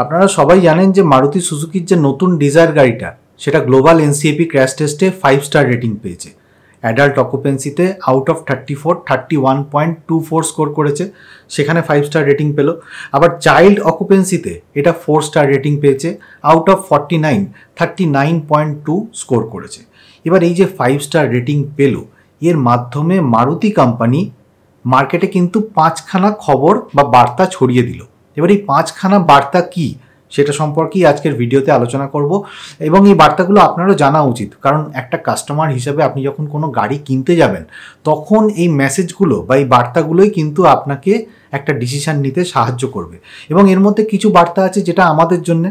আপনারা সবাই জানেন যে মারুতি সুজুকির যে নতুন ডিজায়ার গাড়িটা সেটা গ্লোবাল এনসিএপি ক্র্যাশ টেস্টে 5 স্টার রেটিং পেয়েছে। অ্যাডাল্ট অকুপেন্সিতে আউট অফ 34 31.24 স্কোর করেছে, সেখানে 5 স্টার রেটিং পেল। আবার চাইল্ড অকুপেন্সিতে এটা 4 স্টার রেটিং পেয়েছে, আউট অফ 49 39.2 স্কোর করেছে। এবার এই যে 5 স্টার রেটিং পেল, এর মাধ্যমে মারুতি কোম্পানি মার্কেটে কিন্তু 5খানা খবর বা বার্তা ছড়িয়ে দিল। এবার এই 5খানা বার্তা কি সেটা সম্পর্কেই আজকের ভিডিওতে আলোচনা করব, এবং এই বার্তাগুলো আপনারও জানা উচিত, কারণ একটা কাস্টমার হিসেবে আপনি যখন কোনো গাড়ি কিনতে যাবেন তখন এই মেসেজগুলো বা এই বার্তাগুলোই কিন্তু আপনাকে একটা ডিসিশন নিতে সাহায্য করবে। এবং এর মধ্যে কিছু বার্তা আছে যেটা আমাদের জন্য,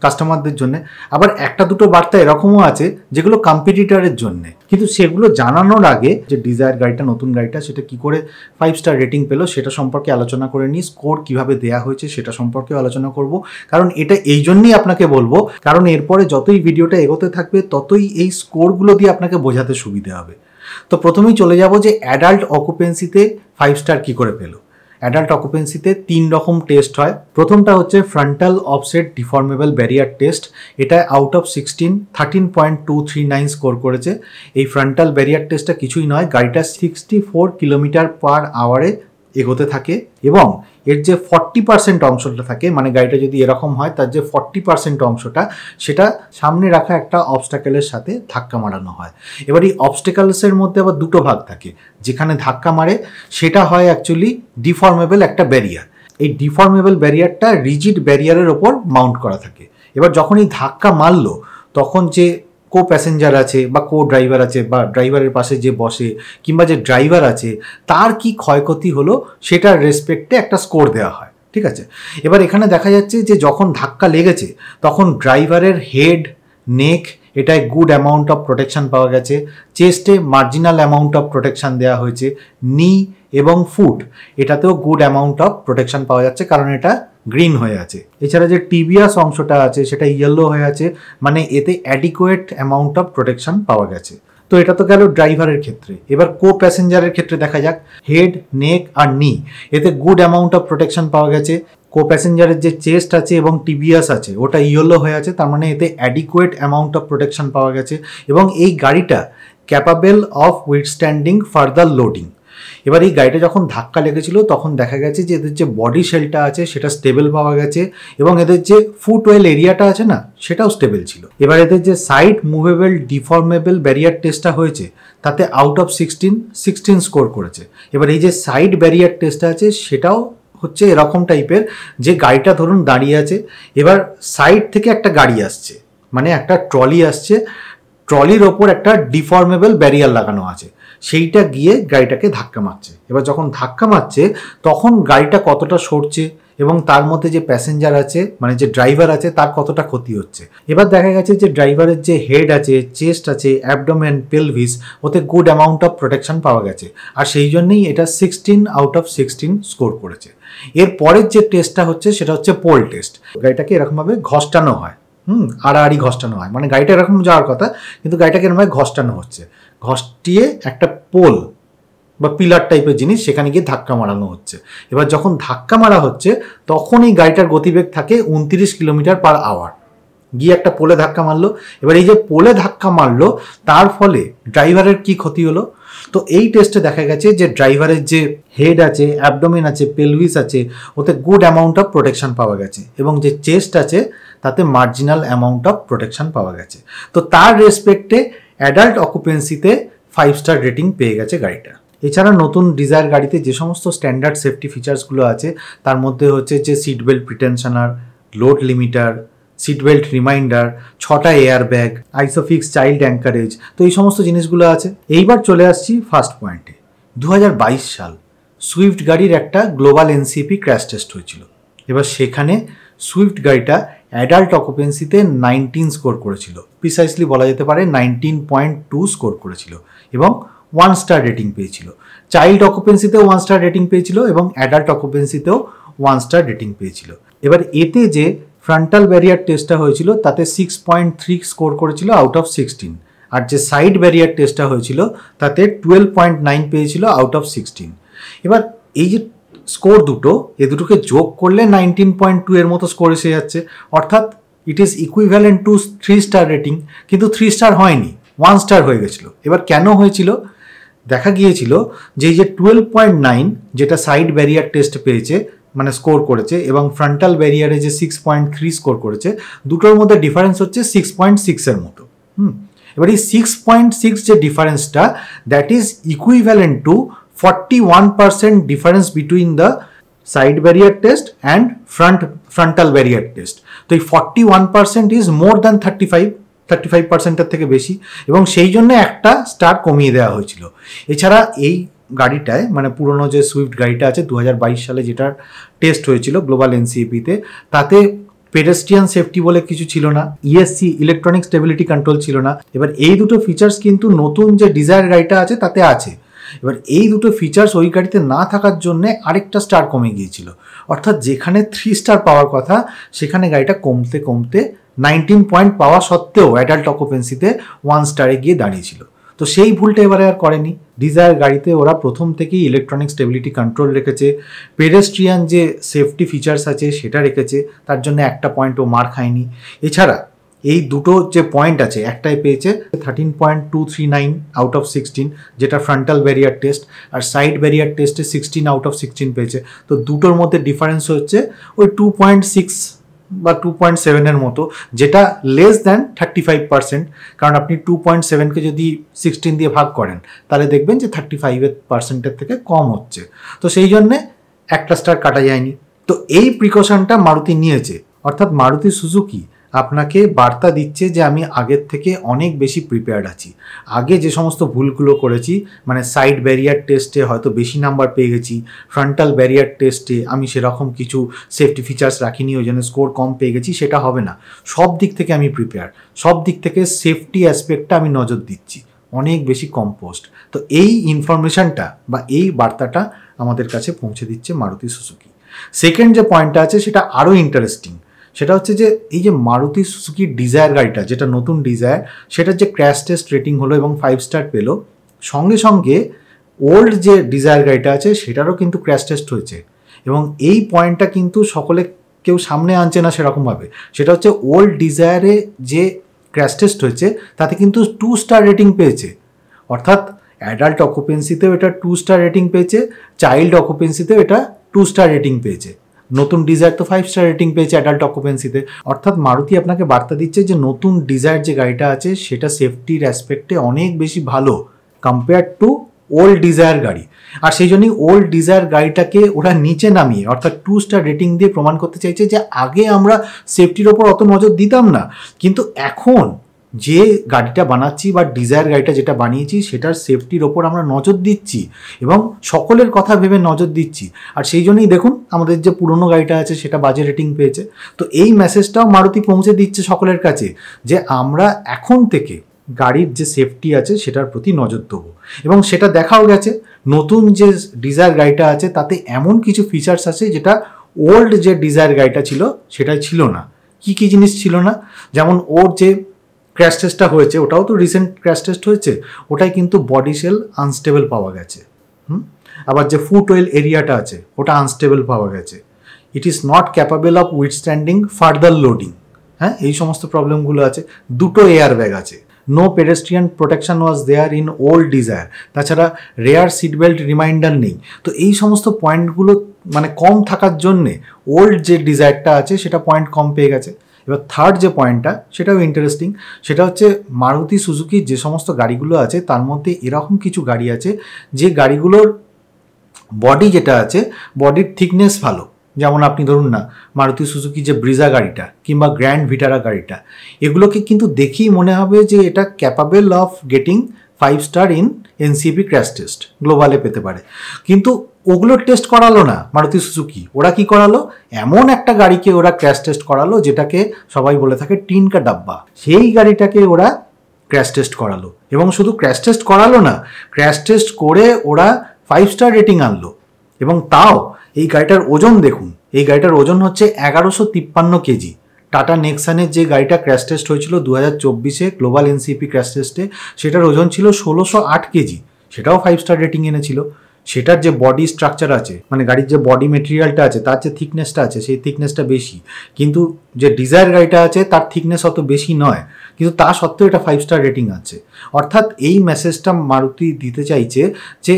কাস্টমারদের জন্য, আবার একটা দুটো বার্তা এরকমও আছে যেগুলো কম্পিটিটরের জন্য। কিন্তু সেগুলো জানানোর আগে যে ডিজায়ার গাড়িটা, নতুন গাড়িটা, সেটা কি করে 5 স্টার রেটিং পেলো সেটা সম্পর্কে আলোচনা করে নিই। স্কোর কিভাবে দেয়া হয়েছে সেটা সম্পর্কেও আলোচনা করব, কারণ এটা এই জন্যই আপনাকে বলবো কারণ এরপরে যতই ভিডিওটা এগোতে থাকবে ততই এই স্কোরগুলো দিয়ে আপনাকে বোঝাতে সুবিধে হবে। তো প্রথমেই চলে যাব যে অ্যাডাল্ট অকুপেন্সিতে 5 স্টার কি করে পেলো। অ্যাডাল্ট অকুপেন্সিতে 3 রকম টেস্ট হয়। প্রথমটা হচ্ছে ফ্রন্টাল অফসেট ডিফর্মেবল ব্যারিয়ার টেস্ট। এটা আউট অফ 16 13.239 স্কোর করেছে। এই ফ্রন্টাল ব্যারিয়ার টেস্টটা কিছুই নয়, গাড়িটা 64 কিলোমিটার পার আওয়ারে এগোতে থাকে এবং এর যে 40% অংশটা থাকে, মানে গাড়িটা যদি এরকম হয় তার যে 40% অংশটা সেটা সামনে রাখা একটা অবস্টাকেলের সাথে ধাক্কা মারানো হয়। এবার এই অবস্টাকেলসের মধ্যে আবার দুটো ভাগ থাকে, যেখানে ধাক্কা মারে সেটা হয় অ্যাকচুয়ালি ডিফর্মেবল একটা ব্যারিয়ার। এই ডিফর্মেবল ব্যারিয়ারটা রিজিড ব্যারিয়ারের ওপর মাউন্ট করা থাকে। এবার যখন এই ধাক্কা মারলো তখন যে কো প্যাসেঞ্জার আছে বা কো ড্রাইভার আছে বা ড্রাইভারের পাশে যে বসে কিংবা যে ড্রাইভার আছে তার কি ক্ষয়ক্ষতি হলো সেটার রেসপেক্টে একটা স্কোর দেওয়া হয়, ঠিক আছে। এবার এখানে দেখা যাচ্ছে যে যখন ধাক্কা লেগেছে তখন ড্রাইভারের হেড, নেক এটায় গুড অ্যামাউন্ট অফ প্রোটেকশন পাওয়া গেছে, চেস্টে মার্জিনাল অ্যামাউন্ট অফ প্রোটেকশন দেওয়া হয়েছে, নি এবং ফুট এটাতেও গুড অ্যামাউন্ট অফ প্রোটেকশন পাওয়া যাচ্ছে কারণ এটা গ্রিন হয়ে আছে। এছাড়া যে টিবিয়াস অংশটা আছে সেটা ইয়েলো হয়ে আছে, মানে এতে অ্যাডিকুয়েট অ্যামাউন্ট অফ প্রোটেকশন পাওয়া গেছে। তো এটা তো গেল ড্রাইভারের ক্ষেত্রে। এবার কো প্যাসেঞ্জারের ক্ষেত্রে দেখা যাক, হেড, নেক আর নি এতে গুড অ্যামাউন্ট অফ প্রোটেকশন পাওয়া গেছে। কো প্যাসেঞ্জারের যে চেস্ট আছে এবং টিবিয়াস আছে ওটা ইয়েলো হয়ে আছে, তার মানে এতে অ্যাডিকুয়েট অ্যামাউন্ট অফ প্রোটেকশন পাওয়া গেছে এবং এই গাড়িটা capable of withstanding further loading. এবার এই গাড়িটা যখন ধাক্কা লেগেছিল তখন দেখা গেছে যে এদের যে বডি শেলটা আছে সেটা স্টেবল পাওয়া গেছে এবং এদের যে ফুটওয়েল এরিয়াটা আছে না সেটাও স্টেবল ছিল। এবার এদের যে সাইড মুভেবল ডিফর্মেবল ব্যারিয়ার টেস্টটা হয়েছে তাতে আউট অফ 16 স্কোর করেছে। এবার এই যে সাইড ব্যারিয়ার টেস্টটা আছে সেটাও হচ্ছে এরকম টাইপের যে গাড়িটা ধরুন দাঁড়িয়ে আছে, এবার সাইড থেকে একটা গাড়ি আসছে, মানে একটা ট্রলি আসছে, ট্রলির ওপর একটা ডিফর্মেবল ব্যারিয়ার লাগানো আছে, সেইটা গিয়ে গাড়িটাকে ধাক্কা মারছে। এবার যখন ধাক্কা মারছে তখন গাড়িটা কতটা সরছে এবং তার মধ্যে যে প্যাসেঞ্জার আছে মানে যে ড্রাইভার আছে তার কতটা ক্ষতি হচ্ছে। এবার দেখা গেছে যে ড্রাইভারের যে হেড আছে, চেস্ট আছে, অ্যাবডোমেন, পেলভিস ওতে গুড অ্যামাউন্ট অফ প্রোটেকশন পাওয়া গেছে, আর সেই জন্যই এটা 16 আউট অফ 16 স্কোর করেছে। এর পরের যে টেস্টটা হচ্ছে সেটা হচ্ছে পোল টেস্ট। গাড়িটাকে এরকমভাবে ঘষ্টানো হয়, আড়াআড়ি ঘষ্টানো হয়, মানে গাড়িটা এরকম যাওয়ার কথা কিন্তু গাড়িটাকে এরকমভাবে ঘষ্টানো হচ্ছে, ঘষ্টিয়ে একটা পোল বা পিলার টাইপের জিনিস সেখানে গিয়ে ধাক্কা মারানো হচ্ছে। এবার যখন ধাক্কা মারা হচ্ছে তখন এই গাড়িটার গতিবেগ থাকে 29 কিলোমিটার পার আওয়ার, গিয়ে একটা পোলে ধাক্কা মারলো। এবার এই যে পোলে ধাক্কা মারলো তার ফলে ড্রাইভারের কি ক্ষতি হলো, তো এই টেস্টে দেখা গেছে যে ড্রাইভারের যে হেড আছে, অ্যাবডোমেন আছে, পেলভিস আছে ওতে গুড অ্যামাউন্ট অফ প্রোটেকশন পাওয়া গেছে এবং যে চেস্ট আছে তাতে মার্জিনাল অ্যামাউন্ট অফ প্রোটেকশন পাওয়া গেছে। তো তার রেসপেক্টে অ্যাডাল্ট অকুপেন্সিতে 5 স্টার রেটিং পেয়ে গেছে গাড়িটা। এছাড়া নতুন ডিজায়ার গাড়িতে যে সমস্ত স্ট্যান্ডার্ড সেফটি ফিচার্সগুলো আছে তার মধ্যে হচ্ছে যে seat belt pretensioner, load limiter, seat belt reminder, 6টা air bag, isofix child anchorage, তো এই সমস্ত জিনিসগুলো আছে। এইবার চলে আসছি ফার্স্ট পয়েন্টে। 2022 সাল সুইফট গাড়ির একটা গ্লোবাল এনসিপি ক্র্যাশ টেস্ট হয়েছিল। এবার সেখানে সুইফট গাড়িটা অ্যাডাল্ট অকুপেন্সিতে 19 স্কোর করেছিল, প্রিসাইসলি বলা যেতে পারে 19.2 স্কোর করেছিল এবং 1 স্টার রেটিং পেয়েছিল। চাইল্ড অকুপেন্সিতেও 1 স্টার রেটিং পেয়েছিল এবং অ্যাডাল্ট অকুপেন্সিতেও 1 স্টার রেটিং পেয়েছিল। এবার এতে যে ফ্রন্টাল ব্যারিয়ার টেস্টটা হয়েছিল তাতে 6.3 স্কোর করেছিল আউট অফ 16, আর যে সাইড ব্যারিয়ার টেস্টটা হয়েছিল তাতে 12.9 পেয়েছিল আউট অফ 16। এবার এই যে স্কোর দুটো, এ দুটোকে যোগ করলে 19.2 এর মতো স্কোর এসে যাচ্ছে, অর্থাৎ it is equivalent two 3 star rating. কিন্তু 3 স্টার হয়নি, 1 স্টার হয়ে গেছিলো। এবার কেন হয়েছিল? দেখা গিয়েছিল যে এই যে 12.9 যেটা সাইড ব্যারিয়ার টেস্ট পেয়েছে মানে স্কোর করেছে এবং ফ্রন্টাল ব্যারিয়ারে যে 6.3 স্কোর করেছে, দুটোর মধ্যে ডিফারেন্স হচ্ছে 6.6 এর মতো। এবার এই 6.6 যে ডিফারেন্সটা, that is equivalent to 41% difference between the side barrier test and frontal barrier test. তো এই 41% ইজ মোর দ্যান 35%-এর থেকে বেশি, এবং সেই জন্য একটা স্টার কমিয়ে দেওয়া হয়েছিল। এছাড়া এই গাড়িটায় মানে পুরনো যে সুইফট গাড়িটা আছে 2022 সালে যেটার টেস্ট হয়েছিল গ্লোবাল এনসিএপিতে, তাতে পেডেস্ট্রিয়ান সেফটি বলে কিছু ছিল না, ইএসসি ইলেকট্রনিক স্টেবিলিটি কন্ট্রোল ছিল না। এবার এই দুটো ফিচার্স কিন্তু নতুন যে ডিজায়ার গাড়িটা আছে তাতে আছে। এবার এই দুটো ফিচার্স ওই গাড়িতে না থাকার জন্য আরেকটা স্টার কমে গিয়েছিল, অর্থাৎ যেখানে 3 স্টার পাওয়ার কথা সেখানে গাড়িটা কমতে কমতে 19 পয়েন্ট পাওয়া সত্ত্বেও অ্যাডাল্ট অকুপেন্সিতে 1 স্টারে গিয়ে দাঁড়িয়েছিল। তো সেই ভুলটা এবারে আর করেনি। ডিজায়ার গাড়িতে ওরা প্রথম থেকেই ইলেকট্রনিক স্টেবিলিটি কন্ট্রোল রেখেছে, পেডেস্ট্রিয়ান যে সেফটি ফিচার্স আছে সেটা রেখেছে, তার জন্য একটা পয়েন্টও মার খায়নি। এছাড়া এই দুটো যে পয়েন্ট আছে, একটাই পেয়েছে 13.239 আউট অফ 16 যেটা ফ্রন্টাল ব্যারিয়ার টেস্ট, আর সাইড ব্যারিয়ার টেস্টে 16 আউট অফ 16 পেয়েছে। তো দুটোর মধ্যে ডিফারেন্স হচ্ছে ওই 2.6 বা 2.7 এর মতো, যেটা লেস দ্যান 35%। কারণ আপনি 2.7কে যদি 16 দিয়ে ভাগ করেন তাহলে দেখবেন যে 35% থেকে কম হচ্ছে। তো সেই জন্যে একটা স্টার কাটা যায়নি। তো এই প্রিকশনটা মারুতি নিয়েছে, অর্থাৎ মারুতি সুজুকি আপনাকে বার্তা দিচ্ছে যে আমি আগের থেকে অনেক বেশি প্রিপেয়ার্ড আছি। আগে যে সমস্ত ভুলগুলো করেছি, মানে সাইড ব্যারিয়ার টেস্টে হয়তো বেশি নাম্বার পেয়ে গেছি, ফ্রন্টাল ব্যারিয়ার টেস্টে আমি সেরকম কিছু সেফটি ফিচার্স রাখিনি, ওই জন্য স্কোর কম পেয়ে গেছি, সেটা হবে না। সব দিক থেকে আমি প্রিপেয়ার, সব দিক থেকে সেফটি অ্যাসপেক্টটা আমি নজর দিচ্ছি, অনেক বেশি কম্পোস্ট। তো এই ইনফরমেশনটা বা এই বার্তাটা আমাদের কাছে পৌঁছে দিচ্ছে মারুতি সুজুকি। সেকেন্ড যে পয়েন্টটা আছে সেটা আরও ইন্টারেস্টিং। সেটা হচ্ছে যে এই যে মারুতি সুজুকি ডিজায়ার গাড়িটা, যেটা নতুন ডিজায়ার, সেটার যে ক্র্যাশ টেস্ট রেটিং হলো এবং 5 স্টার পেল, সঙ্গে সঙ্গে ওল্ড যে ডিজায়ার গাড়িটা আছে সেটারও কিন্তু ক্র্যাশ টেস্ট হয়েছে। এবং এই পয়েন্টটা কিন্তু সকলে কেউ সামনে আনছে না সেরকমভাবে। সেটা হচ্ছে ওল্ড ডিজায়ারে যে ক্র্যাশ টেস্ট হয়েছে তাতে কিন্তু 2 স্টার রেটিং পেয়েছে, অর্থাৎ অ্যাডাল্ট অকুপেন্সিতেও এটা 2 স্টার রেটিং পেয়েছে, চাইল্ড অকুপেন্সিতেও এটা 2 স্টার রেটিং পেয়েছে। নতুন ডিজায়ার তো 5 স্টার রেটিং পেয়েছে অ্যাডাল্ট অকুপেন্সিতে। অর্থাৎ মারুতি আপনাকে বার্তা দিচ্ছে যে নতুন ডিজায়ার যে গাড়িটা আছে সেটা সেফটির অ্যাসপেক্টে অনেক বেশি ভালো কম্পেয়ার টু ওল্ড ডিজায়ার গাড়ি। আর সেই জন্যই ওল্ড ডিজায়ার গাড়িটাকে ওরা নিচে নামিয়ে অর্থাৎ 2 স্টার রেটিং দিয়ে প্রমাণ করতে চাইছে যে আগে আমরা সেফটির ওপর অত নজর দিতাম না, কিন্তু এখন যে গাড়িটা বানাচ্ছি বা ডিজায়ার গাড়িটা যেটা বানিয়েছি সেটার সেফটির ওপর আমরা নজর দিচ্ছি এবং সকলের কথা ভেবে নজর দিচ্ছি। আর সেই জন্যই দেখুন আমাদের যে পুরনো গাড়িটা আছে সেটা বাজে রেটিং পেয়েছে। তো এই মেসেজটাও মারুতি পৌঁছে দিচ্ছে সকলের কাছে যে আমরা এখন থেকে গাড়ির যে সেফটি আছে সেটার প্রতি নজর দেবো। এবং সেটা দেখাও গেছে, নতুন যে ডিজায়ার গাড়িটা আছে তাতে এমন কিছু ফিচার্স আছে যেটা ওল্ড যে ডিজায়ার গাড়িটা ছিল সেটাই ছিল না। কি কি জিনিস ছিল না? যেমন ওর যে ক্র্যাশ টেস্টটা হয়েছে, ওটাও তো রিসেন্ট ক্র্যাশ টেস্ট হয়েছে, ওটাই কিন্তু বডি সেল আনস্টেবল পাওয়া গেছে। আবার যে ফুট ওয়েল এরিয়াটা আছে ওটা আনস্টেবল পাওয়া গেছে। It is not capable of withstanding further loading. হ্যাঁ, এই সমস্ত প্রবলেমগুলো আছে। দুটো এয়ার ব্যাগ আছে। No pedestrian protection was there in old Dzire. তাছাড়া রেয়ার সিট বেল্ট রিমাইন্ডার নেই। তো এই সমস্ত পয়েন্টগুলো মানে কম থাকার জন্যে ওল্ড যে ডিজায়ারটা আছে সেটা পয়েন্ট কম পেয়ে গেছে। এবার থার্ড যে পয়েন্টটা সেটাও ইন্টারেস্টিং, সেটা হচ্ছে মারুতি সুজুকির যে সমস্ত গাড়িগুলো আছে তার মধ্যে এরকম কিছু গাড়ি আছে যে গাড়িগুলোর বডি যেটা আছে বডির থিকনেস ভালো। যেমন আপনি ধরুন না মারুতি সুজুকি যে ব্রিজা গাড়িটা কিংবা গ্র্যান্ড ভিটারা গাড়িটা, এগুলোকে কিন্তু দেখেই মনে হবে যে এটা capable of getting 5 star in NCAP crash test, গ্লোবালে পেতে পারে। কিন্তু ওগুলোর টেস্ট করালো না মারুতি সুজুকি। ওরা কি করালো? এমন একটা গাড়িকে ওরা ক্র্যাশ টেস্ট করালো যেটাকে সবাই বলে থাকে টিন কা ডাব্বা। সেই গাড়িটাকে ওরা ক্র্যাশ টেস্ট করালো এবং শুধু ক্র্যাশ টেস্ট করালো না, ক্র্যাশ টেস্ট করে ওরা 5 স্টার রেটিং আনলো। এবং তাও এই গাড়িটার ওজন দেখুন, এই গাড়িটার ওজন হচ্ছে 1153 কেজি। টাটা নেক্সানের যে গাড়িটা ক্র্যাশ টেস্ট হয়েছিল 2024-এ গ্লোবাল এনসিপি ক্র্যাশ টেস্টে, সেটার ওজন ছিল 1608 কেজি, সেটাও 5 স্টার রেটিং এনেছিল। সেটার যে বডি স্ট্রাকচার আছে, মানে গাড়ির যে বডি মেটেরিয়ালটা আছে, তার যে থিকনেসটা আছে সেই থিকনেসটা বেশি, কিন্তু যে ডিজায়ার গাড়িটা আছে তার থিকনেস অত বেশি নয়, কিন্তু তা সত্ত্বেও এটা 5 স্টার রেটিং আছে। অর্থাৎ এই মেসেজটা মারুতি দিতে চাইছে যে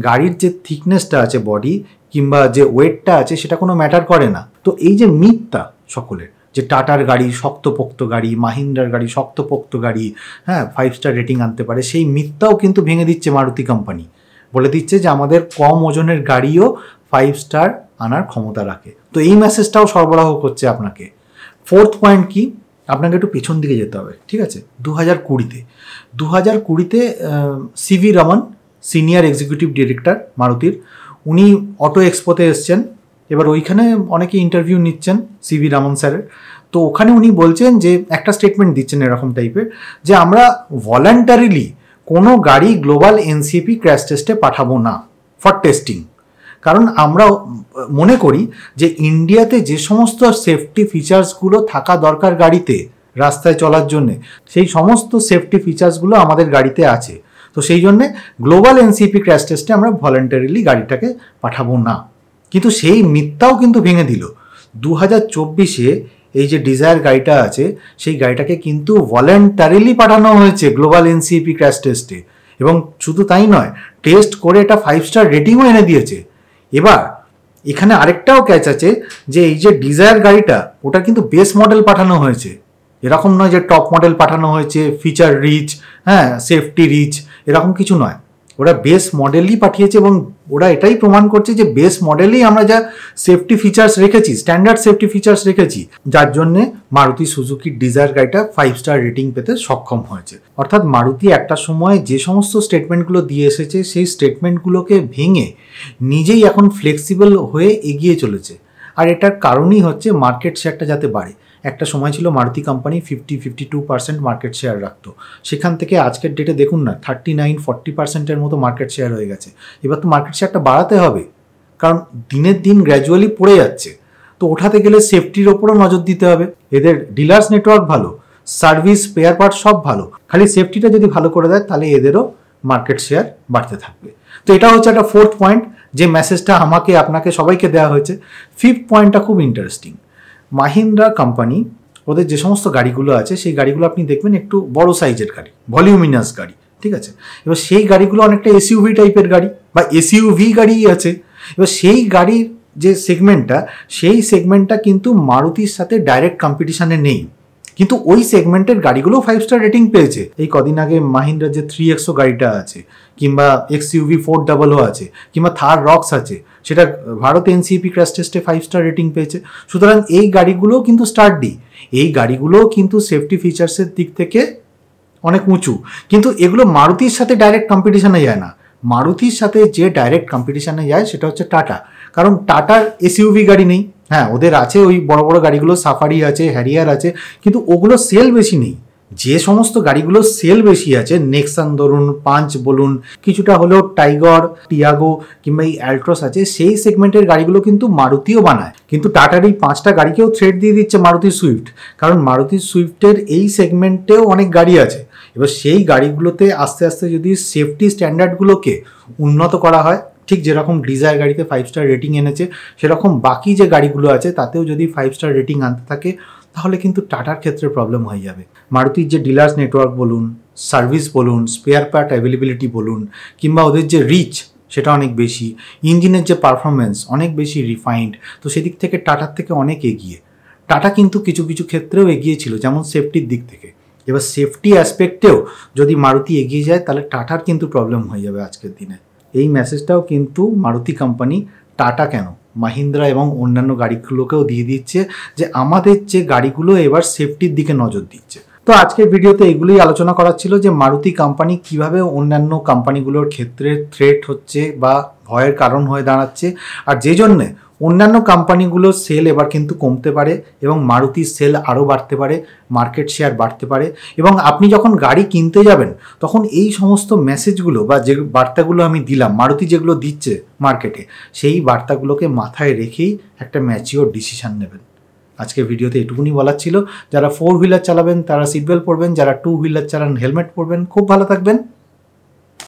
গাড়ির যে থিকনেসটা আছে বডি কিংবা যে ওয়েটটা আছে সেটা কোনো ম্যাটার করে না। তো এই যে মিথটা সকলের যে টাটার গাড়ি শক্তপোক্ত গাড়ি, মাহিন্দ্রার গাড়ি শক্তপোক্ত গাড়ি, হ্যাঁ 5 স্টার রেটিং আনতে পারে, সেই মিথটাও কিন্তু ভেঙে দিচ্ছে মারুতি কোম্পানি। বলে দিচ্ছে যে আমাদের কম ওজনের গাড়িও 5 স্টার আনার ক্ষমতা রাখে। তো এই মেসেজটাও সরবরাহ করছে আপনাকে। ফোর্থ পয়েন্ট কি, আপনাকে একটু পেছন দিকে যেতে হবে, ঠিক আছে। 2020-তে CV Raman, senior executive director মারুতির, উনি অটো এক্সপোতে এসছেন। এবার ওইখানে অনেকে ইন্টারভিউ নিচ্ছেন সিভি রমন স্যারের। তো ওখানে উনি বলছেন যে একটা স্টেটমেন্ট দিচ্ছেন এরকম টাইপের যে আমরা ভলান্টারিলি কোনো গাড়ি গ্লোবাল এনসিএপি ক্র্যাশ টেস্টে পাঠাবো না ফর টেস্টিং। কারণ আমরা মনে করি যে ইন্ডিয়াতে যে সমস্ত সেফটি ফিচার্সগুলো থাকা দরকার গাড়িতে রাস্তায় চলার জন্যে, সেই সমস্ত সেফটি ফিচার্সগুলো আমাদের গাড়িতে আছে। তো সেই জন্যে গ্লোবাল এনসিপি ক্র্যাশ টেস্টে আমরা ভলান্টারিলি গাড়িটাকে পাঠাবো না। কিন্তু সেই মিথ্যাও কিন্তু ভেঙে দিল। 2024-এ এই যে ডিজায়ার গাড়িটা আছে সেই গাড়িটাকে কিন্তু ভলান্টারিলি পাঠানো হয়েছে গ্লোবাল এনসিপি ক্র্যাশ টেস্টে, এবং শুধু তাই নয়, টেস্ট করে এটা 5 স্টার রেটিংও এনে দিয়েছে। এবার এখানে আরেকটাও ক্যাচ আছে যে এই যে ডিজায়ার গাড়িটা ওটা কিন্তু বেস মডেল পাঠানো হয়েছে, এরকম নয় যে টপ মডেল পাঠানো হয়েছে, ফিচার রিচ, হ্যাঁ সেফটি রিচ, এরকম কিছু নয়। ওরা বেস মডেলই পাঠিয়েছে এবং ওরা এটাই প্রমাণ করছে যে বেস মডেলেই আমরা যা সেফটি ফিচার্স রেখেছি, স্ট্যান্ডার্ড সেফটি ফিচার্স রেখেছি, যার জন্যে মারুতি সুজুকির ডিজায়ার গাড়িটা 5 স্টার রেটিং পেতে সক্ষম হয়েছে। অর্থাৎ মারুতি একটা সময় যে সমস্ত স্টেটমেন্টগুলো দিয়ে এসেছে সেই স্টেটমেন্টগুলোকে ভেঙে নিজেই এখন ফ্লেক্সিবল হয়ে এগিয়ে চলেছে। আর এটার কারণই হচ্ছে মার্কেট শেয়ারটা যাতে বাড়ে। একটা সময় ছিল মারুতি কোম্পানি 50-52% মার্কেট শেয়ার রাখতো, সেখান থেকে আজকের ডেটে দেখুন না 39-40%-এর মতো মার্কেট শেয়ার হয়ে গেছে। এবার তো মার্কেট শেয়ারটা বাড়াতে হবে, কারণ দিনের দিন গ্র্যাজুয়ালি পড়ে যাচ্ছে। তো ওঠাতে গেলে সেফটির ওপরও নজর দিতে হবে। এদের ডিলার্স নেটওয়ার্ক ভালো, সার্ভিস, স্পেয়ার পার্ট সব ভালো, খালি সেফটিটা যদি ভালো করে দেয় তাহলে এদেরও মার্কেট শেয়ার বাড়তে থাকবে। তো এটা হচ্ছে একটা ফোর্থ পয়েন্ট, যে মেসেজটা আমাকে আপনাকে সবাইকে দেওয়া হয়েছে। ফিফথ পয়েন্টটা খুব ইন্টারেস্টিং। মাহিন্দ্রা কোম্পানি ওদের যে সমস্ত গাড়িগুলো আছে সেই গাড়িগুলো আপনি দেখবেন একটু বড় সাইজের গাড়ি, ভলিউমিনাস গাড়ি, ঠিক আছে। এবার সেই গাড়িগুলো অনেকটা এসইউভি টাইপের গাড়ি বা এসইউভি গাড়িই আছে। এবার সেই গাড়ির যে সেগমেন্টটা, সেই সেগমেন্টটা কিন্তু মারুতির সাথে ডাইরেক্ট কম্পিটিশনে নেই, কিন্তু ওই সেগমেন্টের গাড়িগুলো 5 স্টার রেটিং পেয়েছে। এই কদিন আগে মাহিন্দ্রার যে 3XO গাড়িটা আছে, কিংবা XUV 400 আছে, কিংবা থার রক্স আছে, সেটা ভারত এনসিপি ক্র্যাশ টেস্টে 5 স্টার রেটিং পেয়েছে। সুতরাং এই গাড়িগুলোও কিন্তু স্টার্ডি, এই গাড়িগুলোও কিন্তু সেফটি ফিচার্সের দিক থেকে অনেক উঁচু, কিন্তু এগুলো মারুতির সাথে ডাইরেক্ট কম্পিটিশনে যায় না। মারুতির সাথে যে ডাইরেক্ট কম্পিটিশনে যায় সেটা হচ্ছে টাটা, কারণ টাটার এসইউভি গাড়ি নেই। হ্যাঁ ওদের আছে ওই বড় বড় গাড়িগুলো, সাফারি আছে, হ্যারিয়ার আছে, কিন্তু ওগুলো সেল বেশি নেই। যে সমস্ত গাড়িগুলো সেল বেশি আছে, নেক্সন ধরুন, পাঞ্চ বলুন, কিছুটা হলেও টাইগর, টিয়াগো কিংবা এই অ্যাল্ট্রস আছে, সেই সেগমেন্টের গাড়িগুলো কিন্তু মারুতিও বানায়। কিন্তু টাটার এই 5টা গাড়িকেও থ্রেট দিয়ে দিচ্ছে মারুতি সুইফট, কারণ মারুতি সুইফটের এই সেগমেন্টেও অনেক গাড়ি আছে। এবার সেই গাড়িগুলোতে আস্তে আস্তে যদি সেফটি স্ট্যান্ডার্ডগুলোকে উন্নত করা হয়, ঠিক যেরকম ডিজায়ার গাড়িতে 5 স্টার রেটিং এনেছে, সেরকম বাকি যে গাড়িগুলো আছে তাতেও যদি 5 স্টার রেটিং আনতে থাকে, তাহলে কিন্তু টাটার ক্ষেত্রে প্রবলেম হয়ে যাবে। মারুতির যে ডিলার্স নেটওয়ার্ক বলুন, সার্ভিস বলুন, স্পেয়ার পার্ট অ্যাভেলেবিলিটি বলুন, কিংবা ওদের যে রিচ সেটা অনেক বেশি, ইঞ্জিনের যে পারফরমেন্স অনেক বেশি রিফাইন্ড, তো সেদিক থেকে টাটার থেকে অনেক এগিয়ে। টাটা কিন্তু কিছু কিছু ক্ষেত্রেও এগিয়ে ছিল, যেমন সেফটির দিক থেকে। এবার সেফটি অ্যাসপেক্টেও যদি মারুতি এগিয়ে যায় তাহলে টাটার কিন্তু প্রবলেম হয়ে যাবে আজকের দিনে। এই মেসেজটাও কিন্তু মারুতি কোম্পানি, টাটা কেন, মাহিন্দ্রা এবং অন্যান্য গাড়িগুলোকেও দিয়ে দিচ্ছে যে আমাদের যে গাড়িগুলো এবার সেফটির দিকে নজর দিচ্ছে। তো আজকের ভিডিওতে এগুলোই আলোচনা করার ছিল যে মারুতি কোম্পানি কিভাবে অন্যান্য কোম্পানিগুলোর ক্ষেত্রে থ্রেট হচ্ছে বা ভয়ের কারণ হয়ে দাঁড়াচ্ছে, আর যে জন্যে অন্যান্য কোম্পানিগুলোর সেল এবার কিন্তু কমতে পারে এবং মারুতির সেল আরও বাড়তে পারে, মার্কেট শেয়ার বাড়তে পারে। এবং আপনি যখন গাড়ি কিনতে যাবেন তখন এই সমস্ত মেসেজগুলো বা যে বার্তাগুলো আমি দিলাম, মারুতি যেগুলো দিচ্ছে মার্কেটে, সেই বার্তাগুলোকে মাথায় রেখেই একটা ম্যাচিওর ডিসিশন নেবেন। আজকে ভিডিওতে এটুকুনি বলার ছিল। যারা 4 হুইলার চালাবেন তারা সিট বেল্ট পরবেন, যারা 2 হুইলার চালান হেলমেট পরবেন। খুব ভালো থাকবেন।